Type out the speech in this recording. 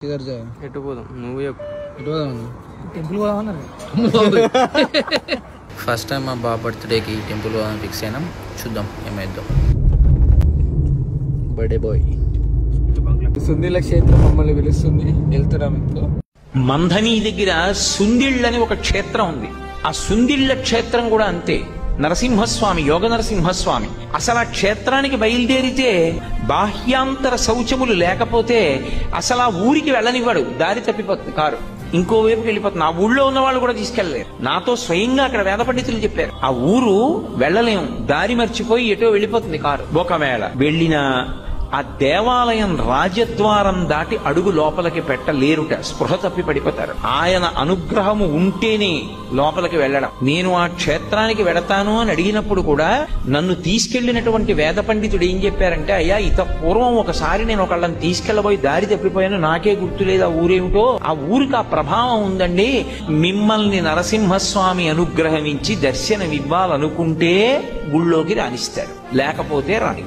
ఎటు పోదాం నువ్వు టెంపుల్ పోదామన్నారు. ఫస్ట్ టైం మా బాబు బర్త్డేకి టెంపుల్ పోదామని ఫిక్స్ అయినాం. చూద్దాం ఏమైద్దాం. బర్త్డే బాయ్ సుందీల క్షేత్రం మమ్మల్ని పిలుస్తుంది, వెళ్తున్నాం. ఇంట్లో మంధని దగ్గర సుందిళ్ళని ఒక క్షేత్రం ఉంది. ఆ సుందిళ్ళ క్షేత్రం కూడా అంతే. నరసింహస్వామి, యోగ నరసింహస్వామి. అసలు ఆ క్షేత్రానికి బయలుదేరితే బాహ్యాంతర శౌచములు లేకపోతే అసలు ఆ ఊరికి వెళ్ళనివ్వడు. దారి తప్పిపోతుంది కారు, ఇంకోవైపుకి వెళ్ళిపోతుంది. ఆ ఊళ్ళో ఉన్న వాళ్ళు కూడా తీసుకెళ్లలేరు. నాతో స్వయంగా అక్కడ వేద పండితులు చెప్పారు, ఆ ఊరు వెళ్ళలేం, దారి మర్చిపోయి ఎటో వెళ్ళిపోతుంది కారు. ఒకవేళ వెళ్ళినా ఆ దేవాలయం రాజద్వారం దాటి అడుగు లోపలికి పెట్టలేరుట, స్పృహ తప్పి పడిపోతారు. ఆయన అనుగ్రహము ఉంటేనే లోపలికి వెళ్ళడం. నేను ఆ క్షేత్రానికి వెడతాను అని అడిగినప్పుడు కూడా నన్ను తీసుకెళ్లినటువంటి వేద పండితుడు ఏం చెప్పారంటే, అయ్యా ఇత పూర్వం ఒకసారి నేను ఒకళ్ళని తీసుకెళ్లబోయి దారి తప్పిపోయాను, నాకే గుర్తులేదు ఆ ఊరేమిటో. ఆ ఊరికి ఆ ప్రభావం ఉందండి. మిమ్మల్ని నరసింహస్వామి అనుగ్రహమించి దర్శనమివ్వాలనుకుంటే గుళ్ళోకి రాణిస్తారు, లేకపోతే రాని.